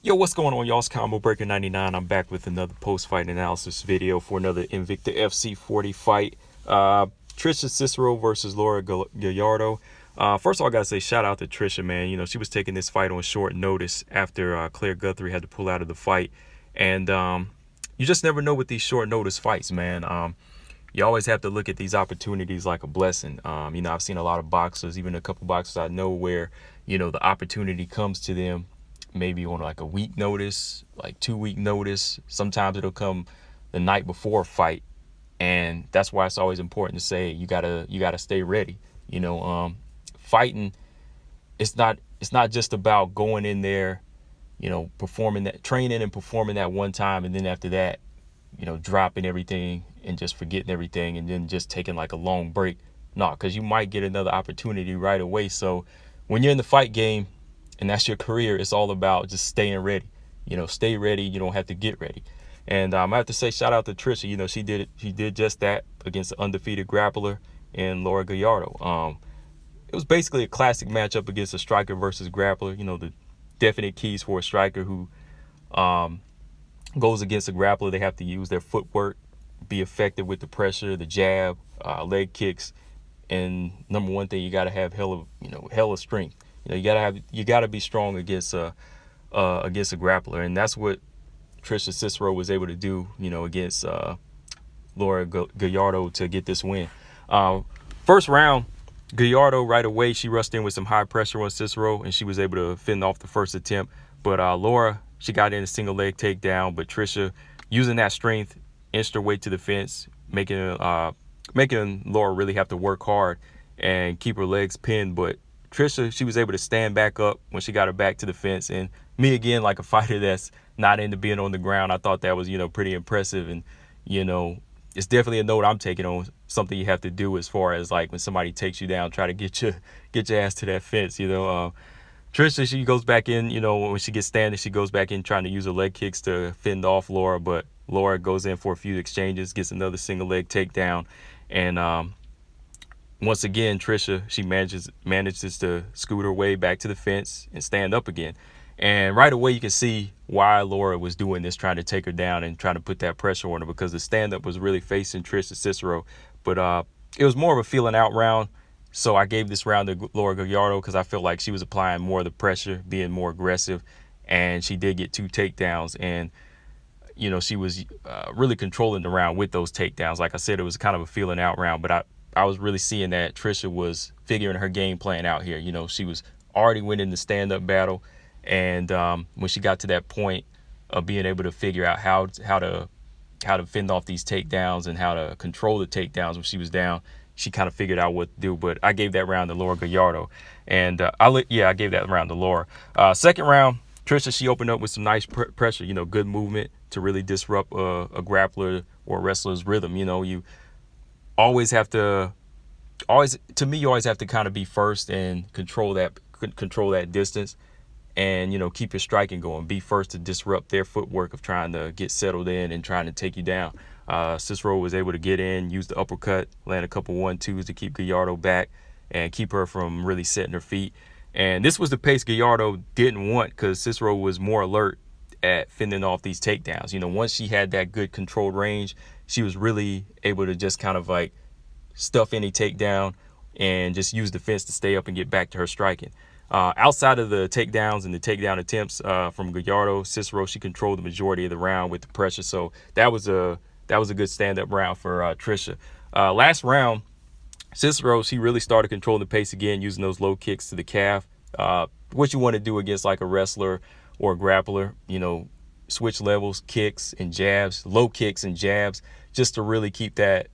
Yo, what's going on, y'all? It's Combo Breaker 99. I'm back with another post-fight analysis video for another INVICTA FC 40 fight. Trisha Cicero versus Laura Gallardo. First of all, I gotta say shout out to Trisha, man. You know, she was taking this fight on short notice after Claire Guthrie had to pull out of the fight. And you just never know with these short notice fights, man. You always have to look at these opportunities like a blessing. You know, I've seen a lot of boxers, even a couple boxers I know where, you know, the opportunity comes to them maybe on like a week notice, like 2 week notice. Sometimes it'll come the night before a fight. And that's why it's always important to say you gotta stay ready. You know, fighting, it's not just about going in there, you know, performing that, training and performing that one time, and then after that, you know, dropping everything and just forgetting everything and then just taking like a long break. No, because you might get another opportunity right away. So when you're in the fight game and that's your career, it's all about just staying ready. You know, stay ready. You don't have to get ready. And I have to say shout out to Trisha. You know, she did just that against the undefeated grappler and Laura Gallardo. It was basically a classic matchup against a striker versus grappler. You know, the definite keys for a striker who goes against a grappler. They have to use their footwork, be effective with the pressure, the jab, leg kicks, and number one thing, you got to have hella strength. You know, you gotta be strong against a grappler, and that's what Trisha Cicero was able to do. You know, against Laura Gallardo to get this win. First round, Gallardo right away, she rushed in with some high pressure on Cicero, and she was able to fend off the first attempt. But Laura, she got in a single leg takedown, but Trisha, using that strength, inched her way to the fence, making Laura really have to work hard and keep her legs pinned. But Trisha, she was able to stand back up when she got her back to the fence. And me, again, like a fighter that's not into being on the ground, I thought that was, you know, pretty impressive. And, you know, it's definitely a note I'm taking on, something you have to do as far as like when somebody takes you down, try to get your ass to that fence, you know. Trisha, she goes back in, you know, when she gets standing, she goes back in trying to use her leg kicks to fend off Laura, but Laura goes in for a few exchanges, gets another single leg takedown, and once again, Trisha, she manages to scoot her way back to the fence and stand up again. And right away, you can see why Laura was doing this, trying to take her down and trying to put that pressure on her, because the stand-up was really facing Trisha Cicero. But it was more of a feeling out round. So I gave this round to Laura Gallardo because I felt like she was applying more of the pressure, being more aggressive. And she did get 2 takedowns. And, you know, she was really controlling the round with those takedowns. Like I said, it was kind of a feeling out round. But I was really seeing that Trisha was figuring her game plan out here. You know, she was already winning the stand-up battle. And when she got to that point of being able to figure out how to fend off these takedowns and how to control the takedowns when she was down, she kind of figured out what to do. But I gave that round to Laura Gallardo. And I gave that round to Laura. Second round, Trisha, she opened up with some nice pressure, you know, good movement to really disrupt a grappler or a wrestler's rhythm. You know, you always have to you always have to kind of be first and control that distance, and, you know, keep your striking going. Be first to disrupt their footwork of trying to get settled in and trying to take you down. Cicero was able to get in, use the uppercut, land a couple 1-2s to keep Gallardo back and keep her from really setting her feet. And this was the pace Gallardo didn't want, because Cicero was more alert at fending off these takedowns. You know, once she had that good controlled range, she was really able to just kind of like stuff any takedown and just use the fence to stay up and get back to her striking. Outside of the takedowns and the takedown attempts from Gallardo, Cicero, she controlled the majority of the round with the pressure. So that was a good stand-up round for Trisha. Last round, Cicero, she really started controlling the pace again, using those low kicks to the calf. What you want to do against like a wrestler or a grappler, you know, switch levels, kicks and jabs, low kicks and jabs, just to really keep that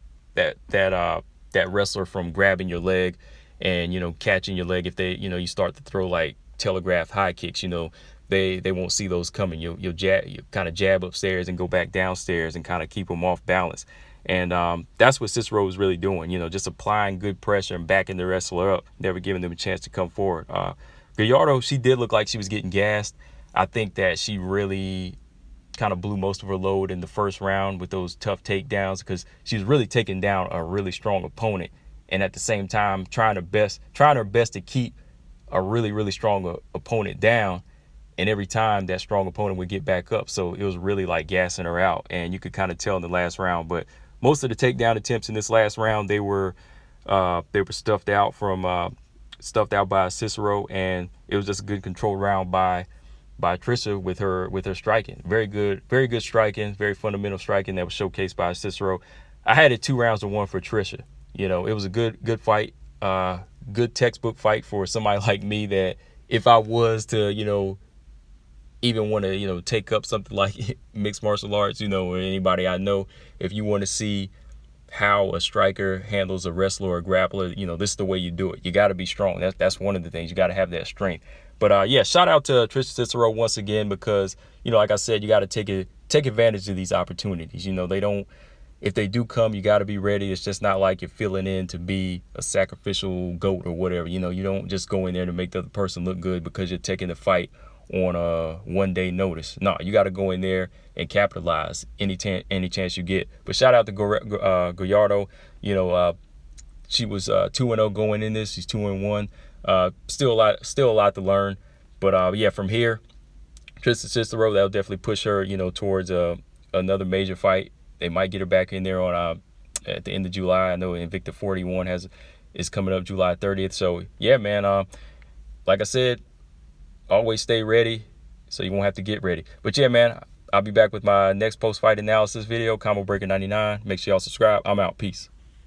wrestler from grabbing your leg and, you know, catching your leg. If they, you know, you start to throw like telegraph high kicks, you know, they won't see those coming. You kind of jab upstairs and go back downstairs and kind of keep them off balance. And that's what Cicero was really doing, you know, just applying good pressure and backing the wrestler up, never giving them a chance to come forward. Gallardo, she did look like she was getting gassed. I think that she really kind of blew most of her load in the first round with those tough takedowns, because she was really taking down a really strong opponent, and at the same time trying her best to keep a really, really strong opponent down And every time that strong opponent would get back up. So it was really like gassing her out. And you could kind of tell in the last round. But most of the takedown attempts in this last round, they were stuffed out by Cicero, and it was just a good control round by Trisha with her striking. Very good striking, very fundamental striking that was showcased by Cicero. I had it 2 rounds to 1 for Trisha. You know, it was a good fight, good textbook fight for somebody like me that if I was to, you know, even want to, you know, take up something like mixed martial arts, you know, or anybody I know, if you want to see how a striker handles a wrestler or a grappler, you know, this is the way you do it. You got to be strong. That's one of the things. You got to have that strength. But yeah, shout out to Trisha Cicero once again, because, you know, like I said, you got to take advantage of these opportunities. You know, if they do come, you got to be ready. It's just not like you're filling in to be a sacrificial goat or whatever. You know, you don't just go in there to make the other person look good because you're taking the fight on a 1-day notice. No, you got to go in there and capitalize any chance you get. But shout out to Gallardo. You know, she was 2-0 going in this. She's 2-1. Still a lot to learn. But yeah, from here, Trisha Cicero, that'll definitely push her, you know, towards another major fight. They might get her back in there on at the end of July. I know INVICTA 41 is coming up July 30th. So yeah, man. Like I said, always stay ready so you won't have to get ready. But yeah, man, I'll be back with my next post-fight analysis video, Combo Breaker 99. Make sure y'all subscribe. I'm out. Peace.